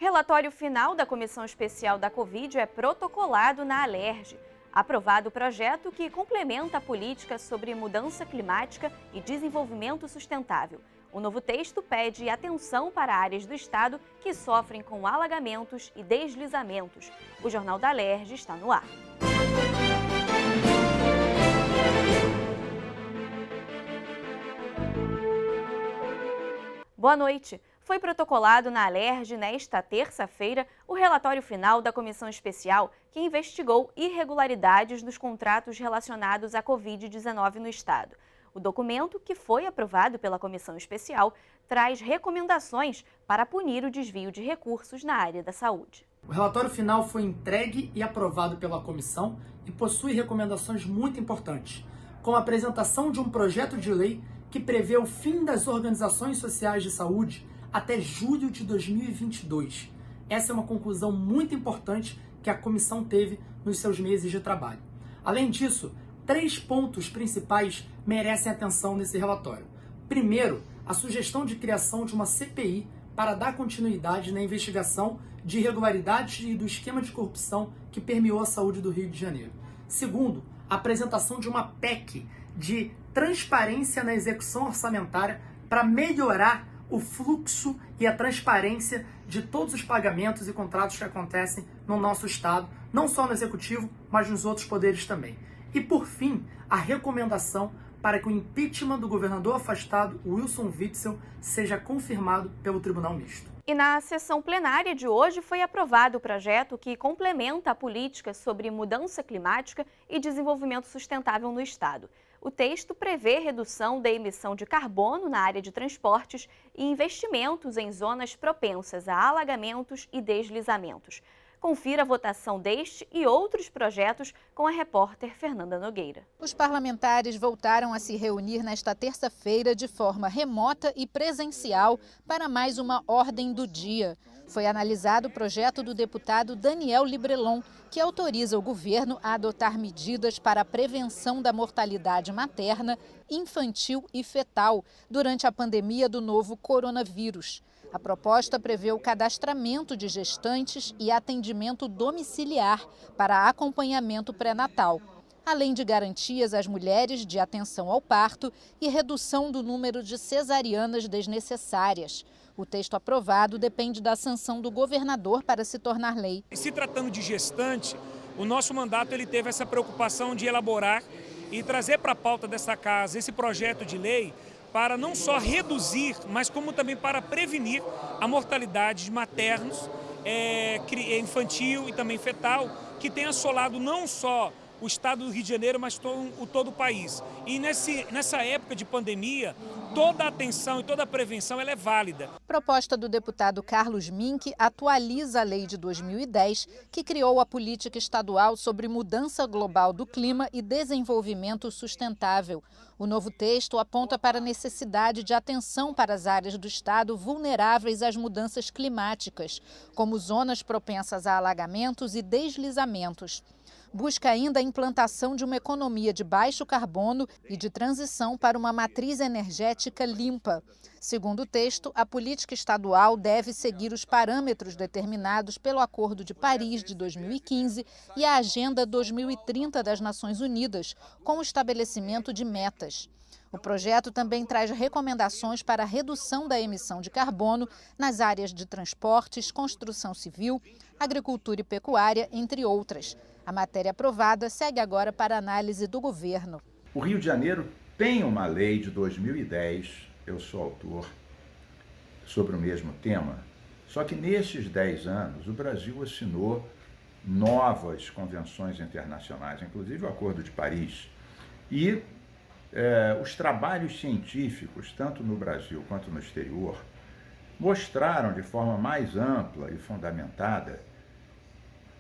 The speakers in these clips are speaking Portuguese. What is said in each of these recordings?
Relatório final da Comissão Especial da Covid é protocolado na Alerj. Aprovado o projeto que complementa a política sobre mudança climática e desenvolvimento sustentável. O novo texto pede atenção para áreas do estado que sofrem com alagamentos e deslizamentos. O Jornal da Alerj está no ar. Boa noite. Foi protocolado na Alerj nesta terça-feira o relatório final da Comissão Especial que investigou irregularidades nos contratos relacionados à Covid-19 no estado. O documento, que foi aprovado pela Comissão Especial, traz recomendações para punir o desvio de recursos na área da saúde. O relatório final foi entregue e aprovado pela comissão e possui recomendações muito importantes, como a apresentação de um projeto de lei que prevê o fim das organizações sociais de saúde até julho de 2022. Essa é uma conclusão muito importante que a comissão teve nos seus meses de trabalho. Além disso, 3 pontos principais merecem atenção nesse relatório. Primeiro, a sugestão de criação de uma CPI para dar continuidade na investigação de irregularidades e do esquema de corrupção que permeou a saúde do Rio de Janeiro. Segundo, a apresentação de uma PEC de transparência na execução orçamentária para melhorar o fluxo e a transparência de todos os pagamentos e contratos que acontecem no nosso estado, não só no executivo, mas nos outros poderes também. E por fim, a recomendação para que o impeachment do governador afastado, Wilson Witzel, seja confirmado pelo Tribunal Misto. E na sessão plenária de hoje foi aprovado o projeto que complementa a política sobre mudança climática e desenvolvimento sustentável no estado. O texto prevê redução da emissão de carbono na área de transportes e investimentos em zonas propensas a alagamentos e deslizamentos. Confira a votação deste e outros projetos com a repórter Fernanda Nogueira. Os parlamentares voltaram a se reunir nesta terça-feira de forma remota e presencial para mais uma ordem do dia. Foi analisado o projeto do deputado Daniel Librelon, que autoriza o governo a adotar medidas para a prevenção da mortalidade materna, infantil e fetal durante a pandemia do novo coronavírus. A proposta prevê o cadastramento de gestantes e atendimento domiciliar para acompanhamento pré-natal, além de garantias às mulheres de atenção ao parto e redução do número de cesarianas desnecessárias. O texto aprovado depende da sanção do governador para se tornar lei. Se tratando de gestante, o nosso mandato teve essa preocupação de elaborar e trazer para a pauta dessa casa esse projeto de lei para não só reduzir, mas como também para prevenir a mortalidade de maternos, infantil e também fetal, que tem assolado não só o estado do Rio de Janeiro, mas todo o país. E nessa época de pandemia, toda a atenção e toda a prevenção ela é válida. Proposta do deputado Carlos Mink atualiza a lei de 2010, que criou a política estadual sobre mudança global do clima e desenvolvimento sustentável. O novo texto aponta para a necessidade de atenção para as áreas do estado vulneráveis às mudanças climáticas, como zonas propensas a alagamentos e deslizamentos. Busca ainda a implantação de uma economia de baixo carbono e de transição para uma matriz energética limpa. Segundo o texto, a política estadual deve seguir os parâmetros determinados pelo Acordo de Paris de 2015 e a Agenda 2030 das Nações Unidas, com o estabelecimento de metas. O projeto também traz recomendações para a redução da emissão de carbono nas áreas de transportes, construção civil, agricultura e pecuária, entre outras. A matéria aprovada segue agora para análise do governo. O Rio de Janeiro tem uma lei de 2010, eu sou autor, sobre o mesmo tema, só que nesses 10 anos o Brasil assinou novas convenções internacionais, inclusive o Acordo de Paris. E os trabalhos científicos, tanto no Brasil quanto no exterior, mostraram de forma mais ampla e fundamentada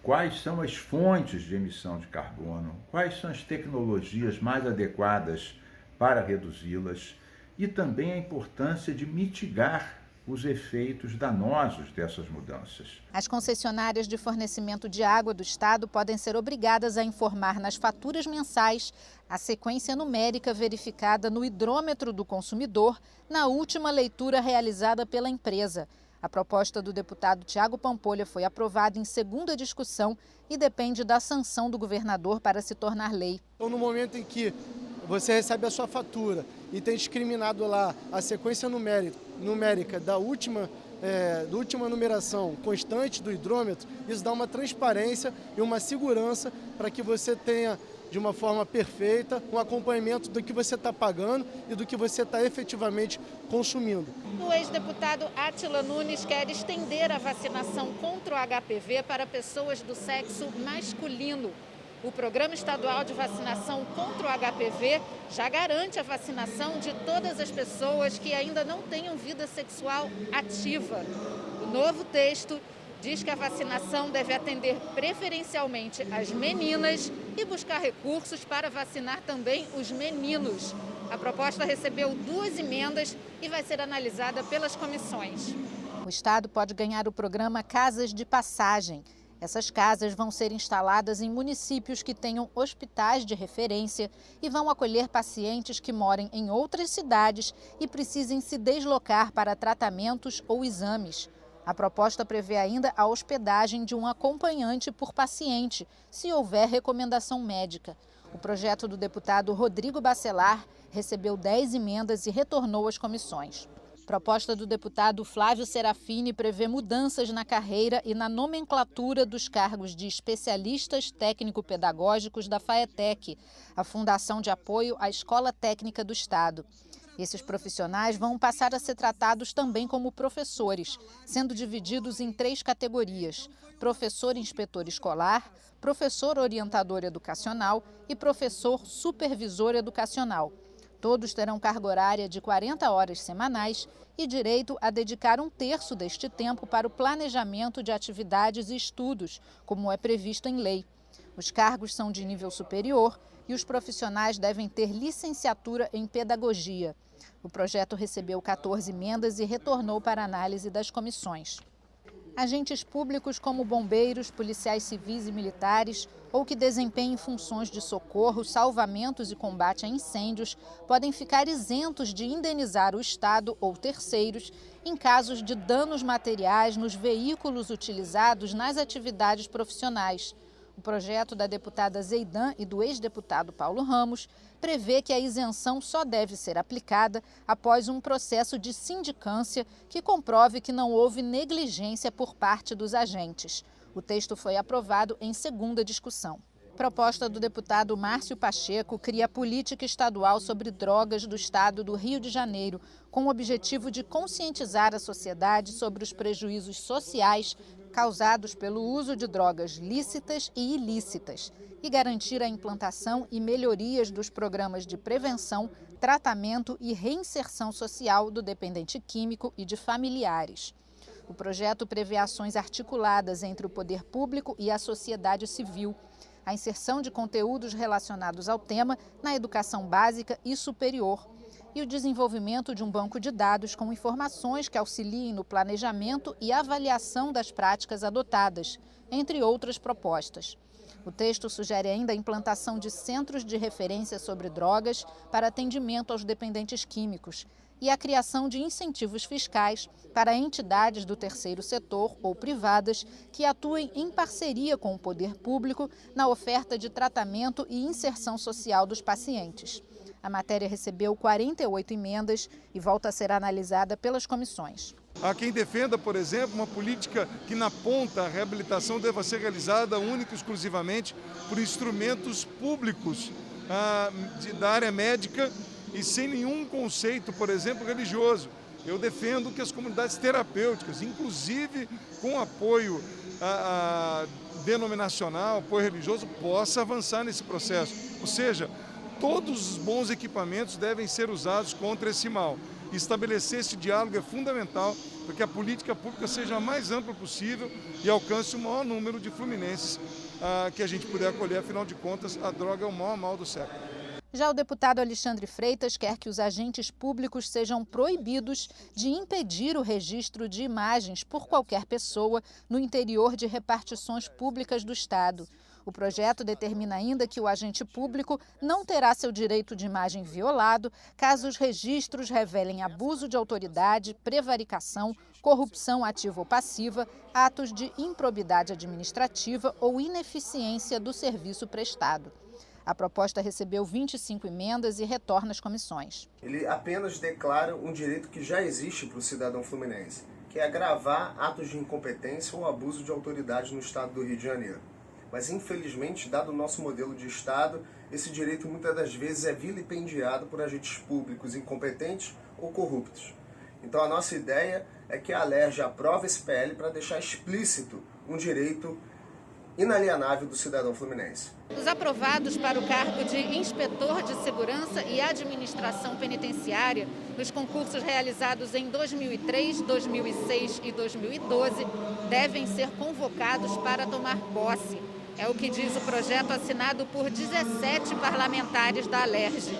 quais são as fontes de emissão de carbono, quais são as tecnologias mais adequadas para reduzi-las e também a importância de mitigar os efeitos danosos dessas mudanças. As concessionárias de fornecimento de água do estado podem ser obrigadas a informar nas faturas mensais a sequência numérica verificada no hidrômetro do consumidor na última leitura realizada pela empresa. A proposta do deputado Tiago Pampolha foi aprovada em segunda discussão e depende da sanção do governador para se tornar lei. Então, no momento em que você recebe a sua fatura e tem discriminado lá a sequência numérica da última numeração constante do hidrômetro, isso dá uma transparência e uma segurança para que você tenha, de uma forma perfeita, um acompanhamento do que você está pagando e do que você está efetivamente consumindo. O ex-deputado Átila Nunes quer estender a vacinação contra o HPV para pessoas do sexo masculino. O Programa Estadual de Vacinação contra o HPV já garante a vacinação de todas as pessoas que ainda não tenham vida sexual ativa. O novo texto diz que a vacinação deve atender preferencialmente as meninas e buscar recursos para vacinar também os meninos. A proposta recebeu 2 emendas e vai ser analisada pelas comissões. O Estado pode ganhar o programa Casas de Passagem. Essas casas vão ser instaladas em municípios que tenham hospitais de referência e vão acolher pacientes que morem em outras cidades e precisem se deslocar para tratamentos ou exames. A proposta prevê ainda a hospedagem de um acompanhante por paciente, se houver recomendação médica. O projeto do deputado Rodrigo Bacelar recebeu 10 emendas e retornou às comissões. A proposta do deputado Flávio Serafini prevê mudanças na carreira e na nomenclatura dos cargos de especialistas técnico-pedagógicos da FAETEC, a Fundação de Apoio à Escola Técnica do Estado. Esses profissionais vão passar a ser tratados também como professores, sendo divididos em 3 categorias: professor inspetor escolar, professor orientador educacional e professor supervisor educacional. Todos terão carga horária de 40 horas semanais e direito a dedicar 1/3 deste tempo para o planejamento de atividades e estudos, como é previsto em lei. Os cargos são de nível superior e os profissionais devem ter licenciatura em pedagogia. O projeto recebeu 14 emendas e retornou para análise das comissões. Agentes públicos como bombeiros, policiais civis e militares ou que desempenhem funções de socorro, salvamentos e combate a incêndios podem ficar isentos de indenizar o Estado ou terceiros em casos de danos materiais nos veículos utilizados nas atividades profissionais. O projeto da deputada Zeidan e do ex-deputado Paulo Ramos prevê que a isenção só deve ser aplicada após um processo de sindicância que comprove que não houve negligência por parte dos agentes. O texto foi aprovado em segunda discussão. A proposta do deputado Márcio Pacheco cria a política estadual sobre drogas do estado do Rio de Janeiro, com o objetivo de conscientizar a sociedade sobre os prejuízos sociais causados pelo uso de drogas lícitas e ilícitas e garantir a implantação e melhorias dos programas de prevenção, tratamento e reinserção social do dependente químico e de familiares. O projeto prevê ações articuladas entre o poder público e a sociedade civil, a inserção de conteúdos relacionados ao tema na educação básica e superior e o desenvolvimento de um banco de dados com informações que auxiliem no planejamento e avaliação das práticas adotadas, entre outras propostas. O texto sugere ainda a implantação de centros de referência sobre drogas para atendimento aos dependentes químicos e a criação de incentivos fiscais para entidades do terceiro setor ou privadas que atuem em parceria com o poder público na oferta de tratamento e inserção social dos pacientes. A matéria recebeu 48 emendas e volta a ser analisada pelas comissões. Há quem defenda, por exemplo, uma política que na ponta a reabilitação deva ser realizada única e exclusivamente por instrumentos públicos da área médica e sem nenhum conceito, por exemplo, religioso. Eu defendo que as comunidades terapêuticas, inclusive com apoio denominacional, apoio religioso, possa avançar nesse processo. Ou seja, todos os bons equipamentos devem ser usados contra esse mal. Estabelecer esse diálogo é fundamental para que a política pública seja a mais ampla possível e alcance o maior número de fluminenses que a gente puder acolher. Afinal de contas, a droga é o maior mal do século. Já o deputado Alexandre Freitas quer que os agentes públicos sejam proibidos de impedir o registro de imagens por qualquer pessoa no interior de repartições públicas do Estado. O projeto determina ainda que o agente público não terá seu direito de imagem violado caso os registros revelem abuso de autoridade, prevaricação, corrupção ativa ou passiva, atos de improbidade administrativa ou ineficiência do serviço prestado. A proposta recebeu 25 emendas e retorna às comissões. Ele apenas declara um direito que já existe para o cidadão fluminense, que é agravar atos de incompetência ou abuso de autoridade no estado do Rio de Janeiro. Mas, infelizmente, dado o nosso modelo de Estado, esse direito muitas das vezes é vilipendiado por agentes públicos incompetentes ou corruptos. Então, a nossa ideia é que a Alerj aprove esse PL para deixar explícito um direito inalienável do cidadão fluminense. Os aprovados para o cargo de inspetor de segurança e administração penitenciária nos concursos realizados em 2003, 2006 e 2012 devem ser convocados para tomar posse. É o que diz o projeto assinado por 17 parlamentares da Alerj.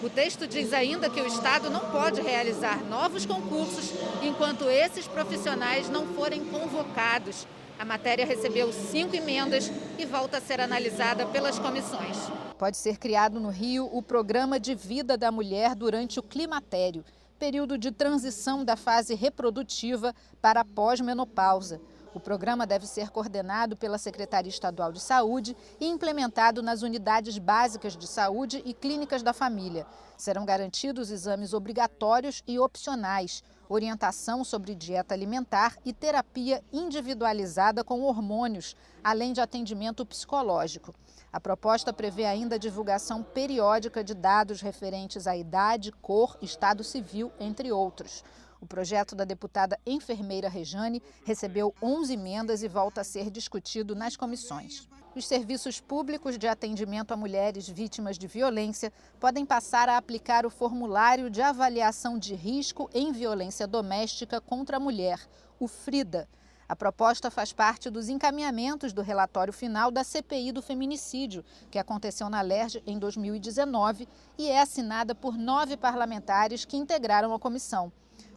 O texto diz ainda que o Estado não pode realizar novos concursos enquanto esses profissionais não forem convocados. A matéria recebeu 5 emendas e volta a ser analisada pelas comissões. Pode ser criado no Rio o Programa de Vida da Mulher durante o climatério, período de transição da fase reprodutiva para a pós-menopausa. O programa deve ser coordenado pela Secretaria Estadual de Saúde e implementado nas unidades básicas de saúde e clínicas da família. Serão garantidos exames obrigatórios e opcionais, orientação sobre dieta alimentar e terapia individualizada com hormônios, além de atendimento psicológico. A proposta prevê ainda a divulgação periódica de dados referentes à idade, cor, estado civil, entre outros. O projeto da deputada enfermeira Rejane recebeu 11 emendas e volta a ser discutido nas comissões. Os serviços públicos de atendimento a mulheres vítimas de violência podem passar a aplicar o formulário de avaliação de risco em violência doméstica contra a mulher, o FRIDA. A proposta faz parte dos encaminhamentos do relatório final da CPI do feminicídio, que aconteceu na Alerj em 2019 e é assinada por 9 parlamentares que integraram a comissão.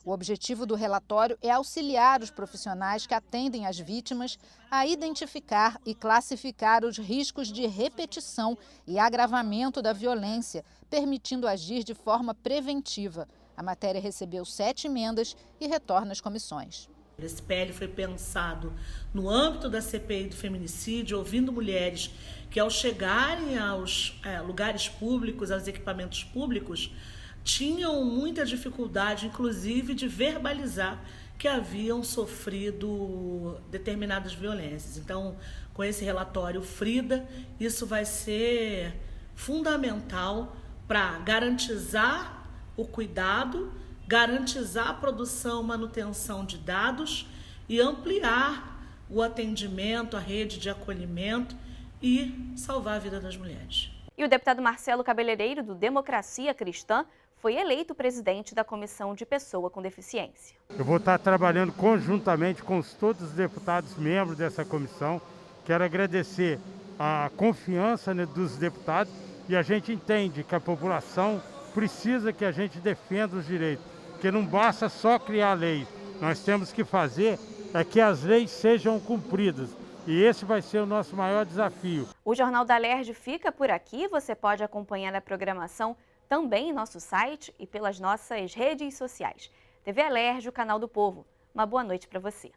O objetivo do relatório é auxiliar os profissionais que atendem as vítimas a identificar e classificar os riscos de repetição e agravamento da violência, permitindo agir de forma preventiva. A matéria recebeu 7 emendas e retorna às comissões. Esse PL foi pensado no âmbito da CPI do feminicídio, ouvindo mulheres que, ao chegarem aos lugares públicos, aos equipamentos públicos, tinham muita dificuldade, inclusive, de verbalizar que haviam sofrido determinadas violências. Então, com esse relatório FRIDA, isso vai ser fundamental para garantizar o cuidado, garantizar a produção e manutenção de dados e ampliar o atendimento, a rede de acolhimento e salvar a vida das mulheres. E o deputado Marcelo Cabeleireiro, do Democracia Cristã, foi eleito presidente da Comissão de Pessoa com Deficiência. Eu vou estar trabalhando conjuntamente com todos os deputados membros dessa comissão. Quero agradecer a confiança, dos deputados, e a gente entende que a população precisa que a gente defenda os direitos, porque não basta só criar leis, nós temos que fazer é que as leis sejam cumpridas. E esse vai ser o nosso maior desafio. O Jornal da Alerj fica por aqui. Você pode acompanhar a programação também em nosso site e pelas nossas redes sociais. TV Alerj, o canal do povo. Uma boa noite para você.